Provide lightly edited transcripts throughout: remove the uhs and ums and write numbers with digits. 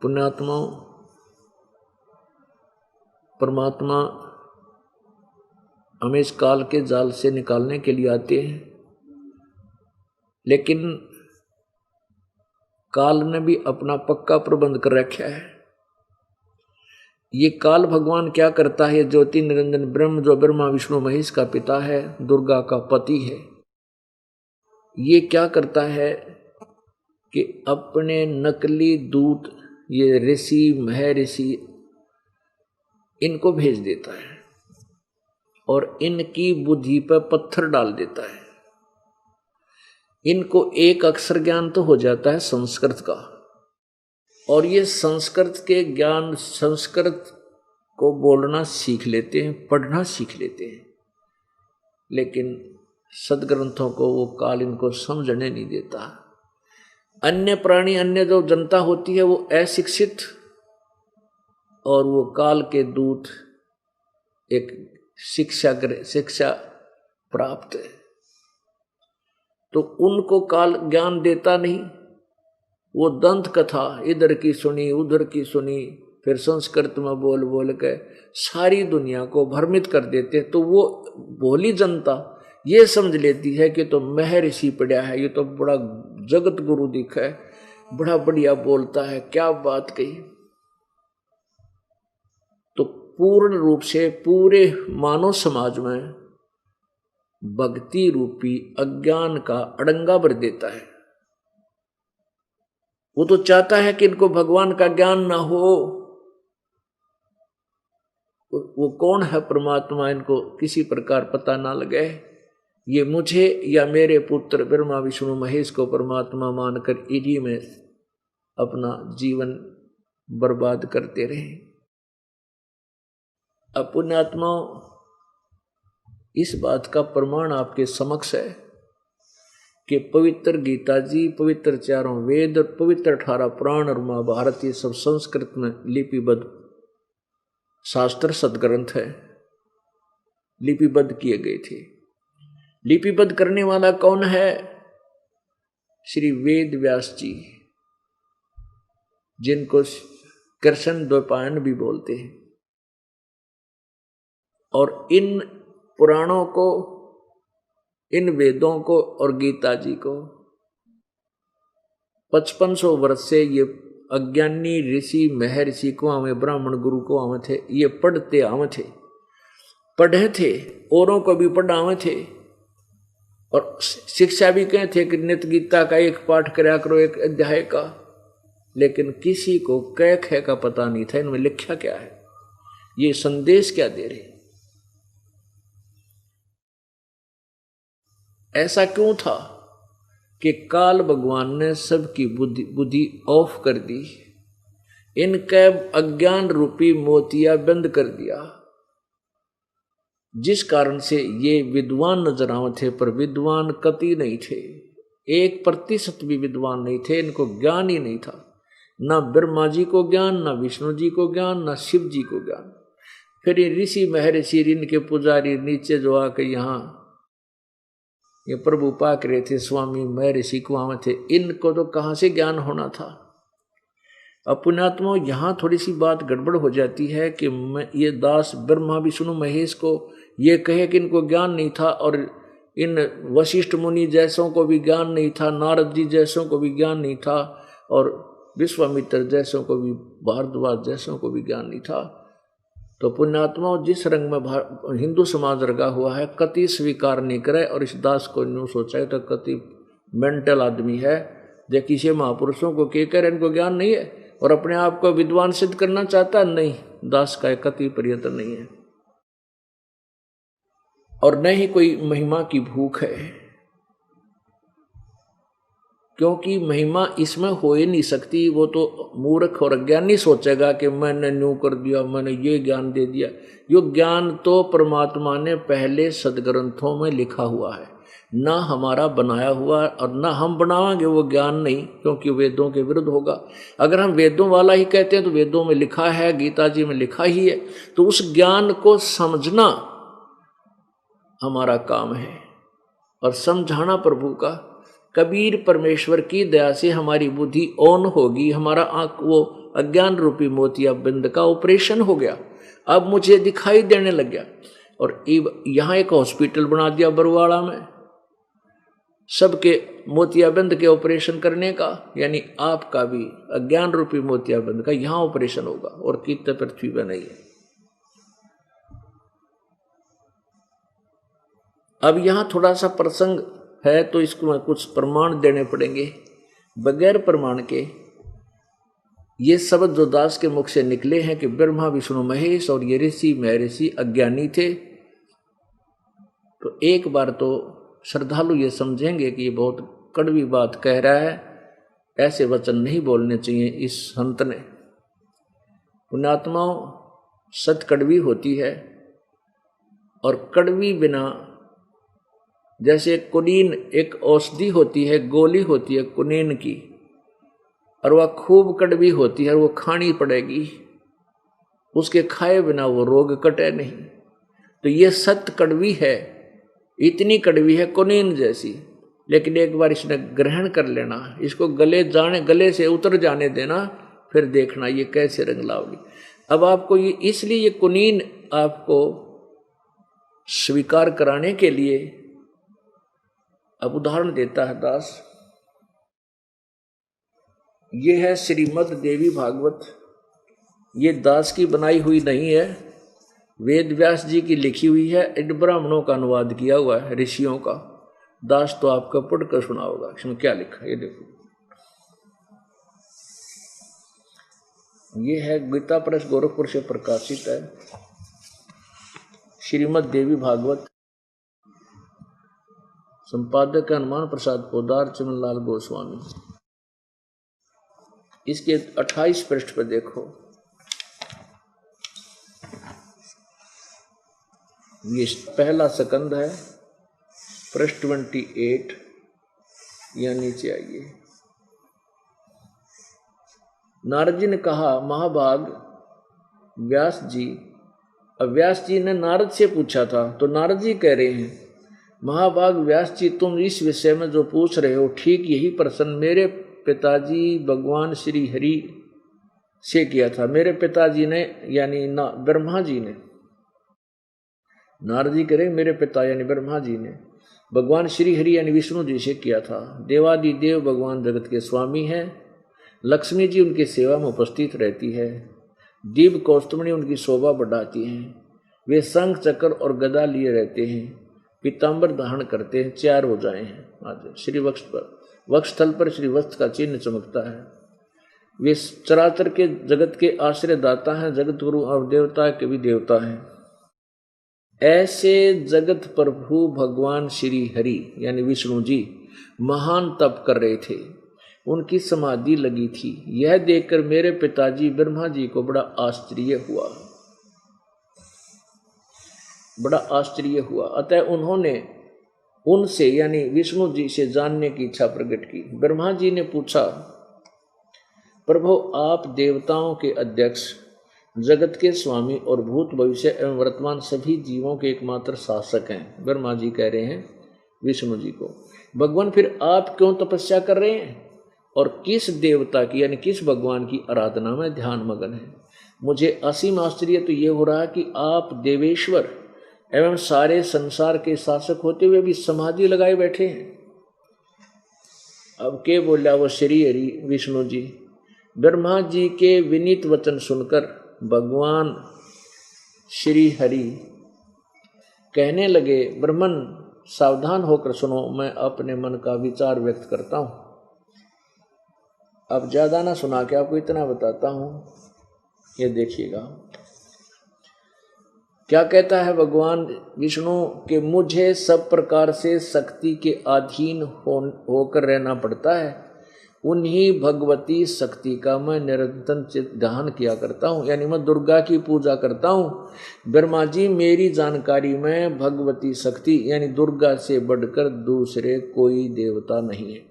पुण्यात्माओं, परमात्मा हमें इस काल के जाल से निकालने के लिए आते हैं, लेकिन काल ने भी अपना पक्का प्रबंध कर रखा है। ये काल भगवान क्या करता है? ज्योति निरंजन ब्रह्म, जो ब्रह्मा विष्णु महेश का पिता है, दुर्गा का पति है, ये क्या करता है कि अपने नकली दूत, ये ऋषि महर्षि, इनको भेज देता है और इनकी बुद्धि पर पत्थर डाल देता है। इनको एक अक्षर ज्ञान तो हो जाता है संस्कृत का, और ये संस्कृत के ज्ञान, संस्कृत को बोलना सीख लेते हैं, पढ़ना सीख लेते हैं, लेकिन सदग्रंथों को वो काल इनको समझने नहीं देता। अन्य प्राणी, अन्य जो जनता होती है वो अशिक्षित, और वो काल के दूत एक शिक्षा प्राप्त है, तो उनको काल ज्ञान देता नहीं। वो दंत कथा इधर की सुनी उधर की सुनी, फिर संस्कृत में बोल बोल के सारी दुनिया को भ्रमित कर देते। तो वो भोली जनता ये समझ लेती है कि तो महर्षि पढ़ा है, ये तो बड़ा जगत गुरु दिखा है, बड़ा बढ़िया बोलता है, क्या बात कही। तो पूर्ण रूप से पूरे मानव समाज में भक्ति रूपी अज्ञान का अड़ंगा भर देता है। वो तो चाहता है कि इनको भगवान का ज्ञान ना हो, वो कौन है परमात्मा इनको किसी प्रकार पता ना लगे। ये मुझे या मेरे पुत्र ब्रह्मा विष्णु महेश को परमात्मा मानकर इन्हीं में अपना जीवन बर्बाद करते रहे। अब पुण्यात्माओं, इस बात का प्रमाण आपके समक्ष है कि पवित्र गीता जी, पवित्र चारों वेद, पवित्र 18 पुराण और महाभारत, ये सब संस्कृत में लिपिबद्ध शास्त्र सदग्रंथ है, लिपिबद्ध किए गए थे। लिपिबद्ध करने वाला कौन है? श्री वेद व्यास जी, जिनको कृष्ण द्वैपायन भी बोलते हैं। और इन पुराणों को, इन वेदों को और गीता जी को 5500 वर्ष से ये अज्ञानी ऋषि महर्षि को हमें ब्राह्मण गुरु को हमें थे, ये पढ़ते हमें थे, पढ़े थे, औरों को भी पढ़ावे थे, और शिक्षा भी कहे थे कि नित्य गीता का एक पाठ कराया करो, एक अध्याय का। लेकिन किसी को कै खे का पता नहीं था इनमें लिखा क्या है, ये संदेश क्या दे रहे। ऐसा क्यों था कि काल भगवान ने सबकी बुद्धि ऑफ कर दी, इनके अज्ञान रूपी मोतिया बंद कर दिया, जिस कारण से ये विद्वान नजर आवे थे, पर विद्वान कति नहीं थे, 1% भी विद्वान नहीं थे। इनको ज्ञान ही नहीं था, ना ब्रह्मा जी को ज्ञान, ना विष्णु जी को ज्ञान, ना शिव जी को ज्ञान। फिर ये ऋषि महर्षि, इनके पुजारी नीचे जो आके यहाँ ये प्रभु पाक रहे थे, स्वामी महर्षि कुआं थे, इनको तो कहाँ से ज्ञान होना था। अब पुण्यात्मा, यहाँ थोड़ी सी बात गड़बड़ हो जाती है कि ये दास ब्रह्मा विष्णु महेश को ये कहे कि इनको ज्ञान नहीं था, और इन वशिष्ठ मुनि जैसों को भी ज्ञान नहीं था, नारद जी जैसों को भी ज्ञान नहीं था, और विश्वामित्र जैसों को भी, भारद्वाज जैसों को भी ज्ञान नहीं था। तो पुण्यात्मा, जिस रंग में हिंदू समाज रगा हुआ है, कति स्वीकार नहीं करे, और इस दास को न्यू सोचा है तो कति मेंटल आदमी है, जो किसी महापुरुषों को कह कर इनको ज्ञान नहीं है और अपने आप को विद्वान सिद्ध करना चाहता है। नहीं, दास का कति प्रयत्न नहीं है, और न ही कोई महिमा की भूख है, क्योंकि महिमा इसमें हो ही नहीं सकती। वो तो मूर्ख और अज्ञानी सोचेगा कि मैंने न्यू कर दिया, मैंने ये ज्ञान दे दिया। यो ज्ञान तो परमात्मा ने पहले सदग्रंथों में लिखा हुआ है, ना हमारा बनाया हुआ, और ना हम बनावांगे वो ज्ञान नहीं, क्योंकि वेदों के विरुद्ध होगा। अगर हम वेदों वाला ही कहते हैं तो वेदों में लिखा है, गीता जी में लिखा ही है, तो उस ज्ञान को समझना हमारा काम है और समझाना प्रभु का कबीर परमेश्वर की दया से हमारी बुद्धि ऑन होगी, हमारा आंख वो अज्ञान रूपी मोतियाबिंद का ऑपरेशन हो गया, अब मुझे दिखाई देने लग गया। और यहाँ एक हॉस्पिटल बना दिया बरवाड़ा में सबके मोतियाबिंद के ऑपरेशन करने का, यानी आपका भी अज्ञान रूपी मोतियाबिंद का यहाँ ऑपरेशन होगा और कितने पृथ्वी पर नहीं है। अब यहाँ थोड़ा सा प्रसंग है तो इसको कुछ प्रमाण देने पड़ेंगे। बगैर प्रमाण के ये शब्द जो दास के मुख से निकले हैं कि ब्रह्मा विष्णु महेश और ये ऋषि महर्षि अज्ञानी थे, तो एक बार तो श्रद्धालु ये समझेंगे कि ये बहुत कड़वी बात कह रहा है, ऐसे वचन नहीं बोलने चाहिए इस संत ने। पुण्यात्माओं, सत कड़वी होती है और कड़वी बिना, जैसे कुनीन एक औषधि होती है, गोली होती है कुनीन की, और वह खूब कड़वी होती है और वो खानी पड़ेगी, उसके खाए बिना वो रोग कटे नहीं। तो ये सत कड़वी है, इतनी कड़वी है कुनीन जैसी, लेकिन एक बार इसने ग्रहण कर लेना, इसको गले से उतर जाने देना, फिर देखना ये कैसे रंग लाओगी। अब आपको ये इसलिए ये कुनीन आपको स्वीकार कराने के लिए अब उदाहरण देता है दास। ये है श्रीमद् देवी भागवत, ये दास की बनाई हुई नहीं है, वेद व्यास जी की लिखी हुई है, इन ब्राह्मणों का अनुवाद किया हुआ है ऋषियों का। दास तो आपका पढ़कर सुना होगा, इसमें क्या लिखा है ये देखो। ये है गीता प्रेस गोरखपुर से प्रकाशित है, श्रीमद् देवी भागवत, संपादक हनुमान प्रसाद पोदार, चमनलाल गोस्वामी। इसके 28 पृष्ठ पर देखो, ये पहला स्कंद है, पृष्ठ 28, या नीचे आइए। नारद जी ने कहा, महाभाग व्यास जी। अब व्यास जी ने नारद से पूछा था, तो नारद जी कह रहे हैं, महाभाग व्यास जी, तुम इस विषय में जो पूछ रहे हो ठीक यही प्रश्न मेरे पिताजी भगवान श्री हरि से किया था। मेरे पिताजी ने यानी ब्रह्मा जी ने, नारद जी कह रहे मेरे पिता यानी ब्रह्मा जी ने भगवान श्री हरि यानी विष्णु जी से किया था। देवादि देव भगवान जगत के स्वामी हैं, लक्ष्मी जी उनकी सेवा में उपस्थित रहती है, दिव्य कौस्तुमणि उनकी शोभा बढ़ाती हैं, वे शंख चक्र और गदा लिए रहते हैं, पीताम्बर धारण करते हैं, 4 भुजाएं हैं, आज श्री वक्षस्थल पर श्री वस्त्र का चिन्ह चमकता है, वे चराचर के जगत के आश्रय दाता हैं, जगत गुरु और देवता के भी देवता हैं। ऐसे जगत प्रभु भगवान श्री हरि यानी विष्णु जी महान तप कर रहे थे, उनकी समाधि लगी थी। यह देखकर मेरे पिताजी ब्रह्मा जी को बड़ा आश्चर्य हुआ। अतः उन्होंने उनसे यानी विष्णु जी से जानने की इच्छा प्रकट की। ब्रह्मा जी ने पूछा, प्रभु आप देवताओं के अध्यक्ष, जगत के स्वामी और भूत भविष्य एवं वर्तमान सभी जीवों के एकमात्र शासक हैं। ब्रह्मा जी कह रहे हैं विष्णु जी को, भगवान फिर आप क्यों तपस्या कर रहे हैं और किस देवता की यानी किस भगवान की आराधना में ध्यान मगन है। मुझे असीम आश्चर्य तो ये हो रहा है कि आप देवेश्वर एवं सारे संसार के शासक होते हुए भी समाधि लगाए बैठे हैं। अब के बोला वो श्री हरि विष्णु जी। ब्रह्मा जी के विनीत वचन सुनकर भगवान श्री हरि कहने लगे, ब्रह्मन सावधान होकर सुनो, मैं अपने मन का विचार व्यक्त करता हूँ। अब ज्यादा ना सुना के आपको इतना बताता हूँ, ये देखिएगा क्या कहता है भगवान विष्णु के, मुझे सब प्रकार से शक्ति के अधीन होकर रहना पड़ता है, उन्हीं भगवती शक्ति का मैं निरंतर ध्यान किया करता हूँ, यानी मैं दुर्गा की पूजा करता हूँ। ब्रह्मा जी मेरी जानकारी में भगवती शक्ति यानी दुर्गा से बढ़कर दूसरे कोई देवता नहीं है।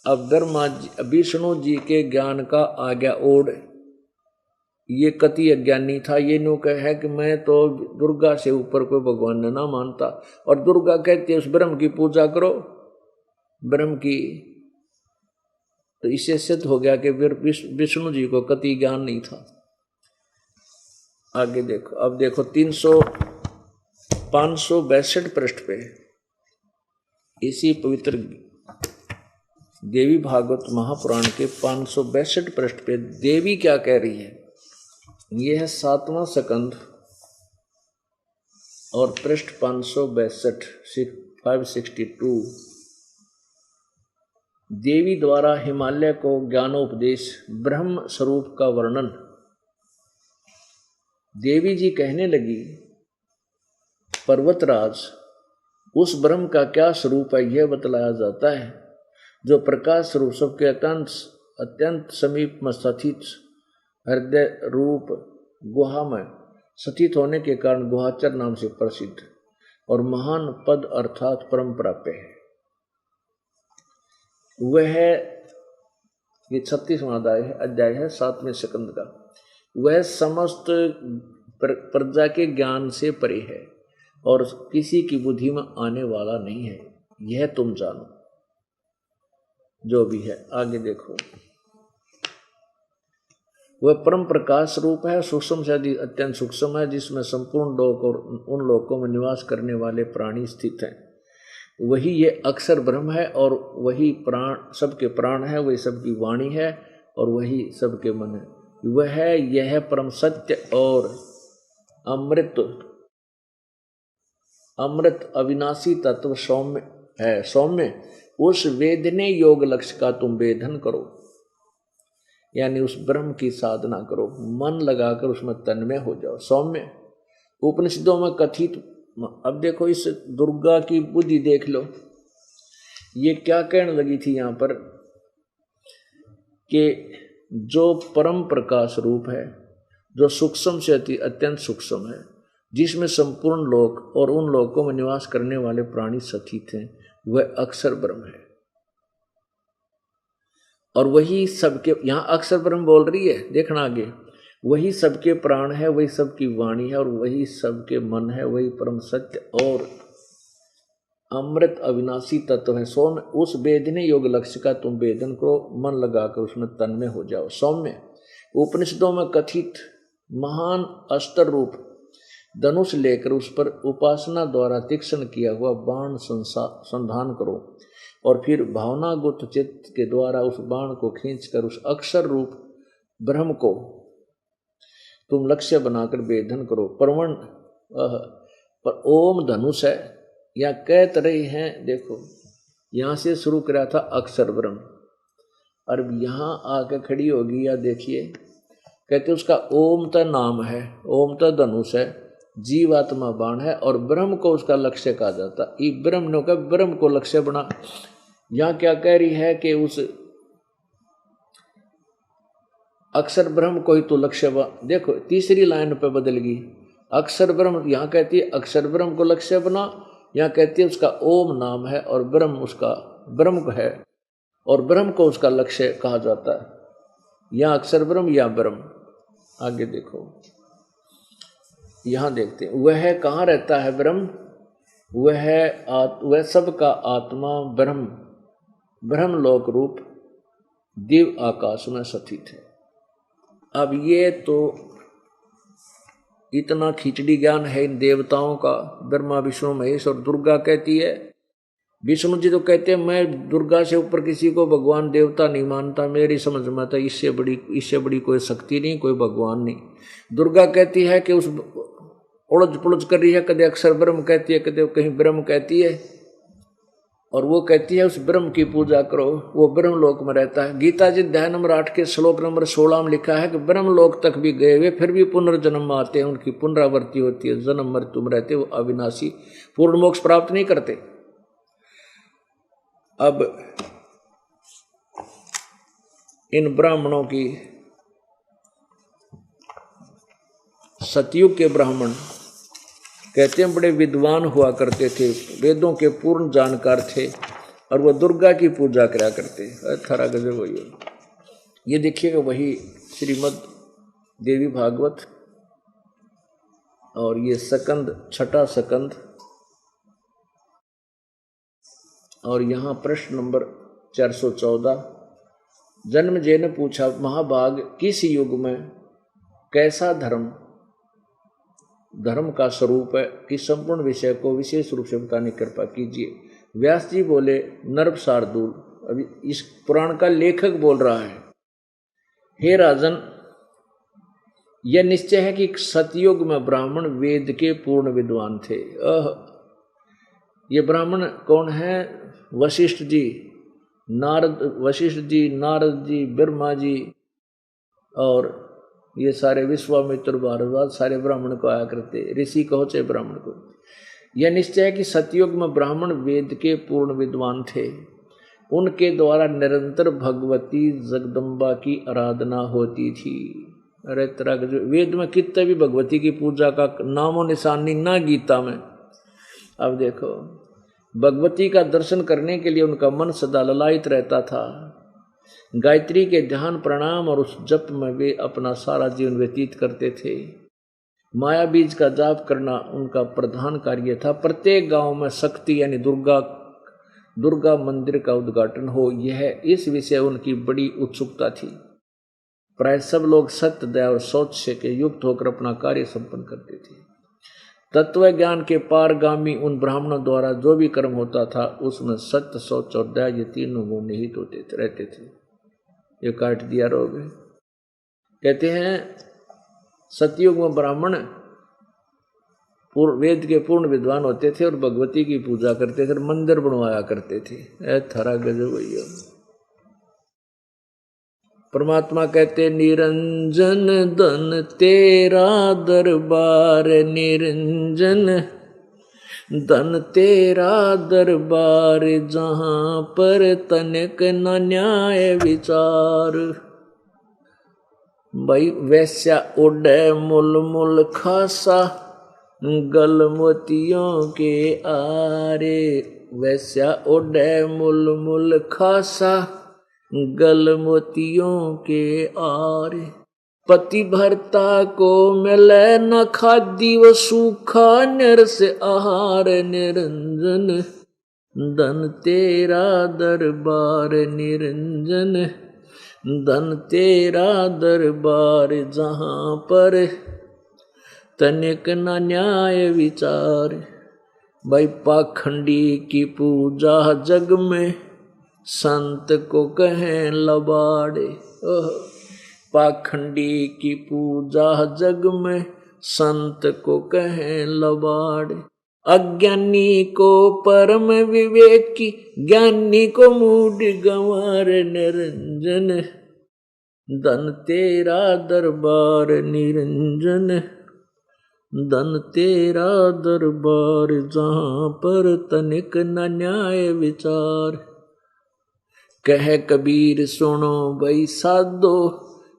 अब ब्रह्मा जी विष्णु जी के ज्ञान का आ गया ओढ़, ये कति अज्ञानी था, ये नो कहे कि मैं तो दुर्गा से ऊपर कोई भगवान न ना मानता, और दुर्गा कहती है उस ब्रह्म की पूजा करो। ब्रह्म की, तो इससे सिद्ध हो गया कि विष्णु जी को कति ज्ञान नहीं था। आगे देखो, अब देखो 562 पृष्ठ पे इसी पवित्र देवी भागवत महापुराण के 562 पृष्ठ पे देवी क्या कह रही है। यह है 7वां स्कंद और पृष्ठ 562 562। देवी द्वारा हिमालय को ज्ञानोपदेश, ब्रह्म स्वरूप का वर्णन। देवी जी कहने लगी, पर्वतराज, उस ब्रह्म का क्या स्वरूप है यह बतलाया जाता है, जो प्रकाश स्वरूप सबके अत्यंत समीप में स्थित, हृदय रूप गुहा में स्थित होने के कारण गुहाचर नाम से प्रसिद्ध और महान पद अर्थात परम प्राप्य है। वह, ये 36वां अध्याय है 7वें स्कंद का। वह समस्त प्रजा के ज्ञान से परे है और किसी की बुद्धि में आने वाला नहीं है, यह तुम जानो। जो भी है आगे देखो। वह परम प्रकाश रूप है, सूक्ष्म से अत्यंत सूक्ष्म है, जिसमें संपूर्ण लोक और उन लोकों में निवास करने वाले प्राणी स्थित हैं। वही ये अक्षर ब्रह्म है और वही प्राण सबके प्राण है, वही सबकी वाणी है और वही सबके मन है। वह है यह परम सत्य और अमृत अविनाशी तत्व सौम्य है। सौम्य, उस वेदने योग लक्ष्य का तुम वेदन करो, यानी उस ब्रह्म की साधना करो, मन लगाकर उसमें तन्मय हो जाओ। सौम्य उपनिषदों में कथित। अब देखो इस दुर्गा की बुद्धि देख लो, ये क्या कहने लगी थी यहाँ पर कि जो परम प्रकाश रूप है, जो सूक्ष्म से अत्यंत सूक्ष्म है, जिसमें संपूर्ण लोक और उन लोकों में निवास करने वाले प्राणी स्थित हैं, वह अक्षर ब्रह्म है। और वही सबके, यहाँ अक्षर ब्रह्म बोल रही है, देखना आगे, वही सबके प्राण है, वही सबकी वाणी है और वही सबके मन है, वही परम सत्य और अमृत अविनाशी तत्व है। सौम्य, उस वेदने योग लक्ष्य का तुम वेदन करो, मन लगाकर उसमें तन्मय हो जाओ। सौम्य, उपनिषदों में कथित महान अस्त्र रूप धनुष लेकर उस पर उपासना द्वारा तीक्ष्ण किया हुआ बाण संधान करो और फिर भावनागुप्त चित्त के द्वारा उस बाण को खींचकर उस अक्षर रूप ब्रह्म को तुम लक्ष्य बनाकर वेदन करो। परवण पर ओम धनुष है, या कह रहे हैं, देखो यहां से शुरू करा था अक्षर ब्रह्म, और यहां आके खड़ी होगी, या देखिए कहते उसका ओम तो नाम है, ओम तो धनुष है, जीवात्मा बाण है और ब्रह्म को उसका लक्ष्य कहा जाता। ब्रह्म को लक्ष्य बना। यहां क्या कह रही है कि उस अक्षर ब्रह्म को ही तो लक्ष्य देखो तीसरी लाइन पे बदल गई। अक्षर ब्रह्म, यहां कहती है अक्षर ब्रह्म को लक्ष्य बना, यहां कहती है उसका ओम नाम है और ब्रह्म उसका ब्रह्म है और ब्रह्म को उसका लक्ष्य कहा जाता है। यहां अक्षर ब्रह्म या ब्रह्म। आगे देखो, यहां देखते हैं वह कहाँ रहता है ब्रह्म, वह सबका आत्मा ब्रह्म, ब्रह्मलोक रूप दिव्य आकाश में स्थित है। अब ये तो इतना खिचड़ी ज्ञान है इन देवताओं का, ब्रह्मा विष्णु महेश। और दुर्गा कहती है, विष्णु जी तो कहते हैं मैं दुर्गा से ऊपर किसी को भगवान देवता नहीं मानता, मेरी समझ में आता इससे बड़ी कोई शक्ति नहीं, कोई भगवान नहीं। दुर्गा कहती है कि उस उलझ पुलझ कर रही है, कदे अक्षर ब्रह्म कहती है, कदे कहीं ब्रह्म कहती है, और वो कहती है उस ब्रह्म की पूजा करो, वो ब्रह्म लोक में रहता है। गीता जी अध्याय नंबर 8 के श्लोक नंबर 16 में लिखा है कि ब्रह्म लोक तक भी गए हुए फिर भी पुनर्जन्म में आते हैं, उनकी पुनरावृत्ति होती है, जन्म मृत्यु में रहते, वो अविनाशी पूर्ण मोक्ष प्राप्त नहीं करते। अब इन ब्राह्मणों की, सतयुग के ब्राह्मण कहते हैं बड़े विद्वान हुआ करते थे, वेदों के पूर्ण जानकार थे और वह दुर्गा की पूजा करा करते। थारा गजब वही, ये देखिएगा वही श्रीमद् देवी भागवत, और ये स्कंद, छठा स्कंद और यहाँ प्रश्न नंबर 414। जन्मेजय ने पूछा, महाभाग, किस युग में कैसा धर्म का स्वरूप है कि संपूर्ण विषय को विशेष रूप से बताने की कृपा कीजिए। व्यास जी बोले, नर्प शार्दूल। अभी इस पुराण का लेखक बोल रहा है, हे राजन, यह निश्चय है कि सतयुग में ब्राह्मण वेद के पूर्ण विद्वान थे। ये ब्राह्मण कौन है? वशिष्ठ जी, नारद जी, ब्रह्मा जी और ये सारे विश्वामित्र, भारद्वाज, सारे ब्राह्मण को आया करते, ऋषि कहो चाहे ब्राह्मण को। यह निश्चय है कि सतयुग में ब्राह्मण वेद के पूर्ण विद्वान थे। उनके द्वारा निरंतर भगवती जगदम्बा की आराधना होती थी। अरे तरह के वेद में कितने भी भगवती की पूजा का नामो निशान नहीं, ना गीता में। अब देखो, भगवती का दर्शन करने के लिए उनका मन सदा ललायित रहता था। गायत्री के ध्यान, प्रणाम और उस जप में वे अपना सारा जीवन व्यतीत करते थे। माया बीज का जाप करना उनका प्रधान कार्य था। प्रत्येक गांव में शक्ति यानी दुर्गा मंदिर का उद्घाटन हो, यह इस विषय उनकी बड़ी उत्सुकता थी। प्राय सब लोग सत्य, दया और शौच के युक्त होकर अपना कार्य संपन्न करते थे। तत्व ज्ञान के पारगामी उन ब्राह्मणों द्वारा जो भी कर्म होता था, उसमें सत्य, शौच और दया, ये तीनों गुण निहित रहते थे। ये काट दिया रोग। कहते हैं सतयुग में ब्राह्मण वेद के पूर्ण विद्वान होते थे और भगवती की पूजा करते थे, मंदिर बनवाया करते थे। थारा गजब भैया। परमात्मा कहते, निरंजन धन तेरा दरबार, निरंजन धन तेरा दरबार, जहां पर तनिक न न्याय विचार। भाई वैश्या उड़े मुल मुल खासा, गल मोतियों के आरे। वैश्या उड़े मुल मुल खासा, गल मोतियों के आरे। पति भरता को मिले न खादी, वो सूखा निरस आहार। निरंजन धन तेरा दरबार, निरंजन धन तेरा दरबार, जहां पर तनिक न न्याय विचार। भाई पाखंडी की पूजा जग में, संत को कहें लबाड़े। पाखंडी की पूजा जग में, संत को कहें लबाड़े। अज्ञानी को परम विवेकी, ज्ञानी को मूढ़ गंवार। निरंजन धन तेरा दरबार, निरंजन धन तेरा दरबार, जहां पर तनिक न न्याय विचार। कह कबीर सुनो भाई साधो,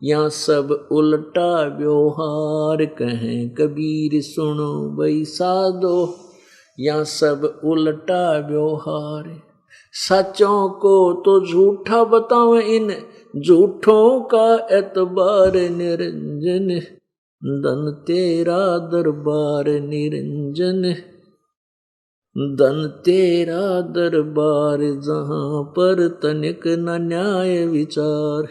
यहाँ सब उल्टा व्यवहार। कहें कबीर सुनो भाई साधो, यहाँ सब उल्टा व्यवहार। सचों को तो झूठा बताओ, इन झूठों का एतबार। निरंजन धन तेरा दरबार, निरंजन धन तेरा दरबार, जहां पर तनिक न न्याय विचार।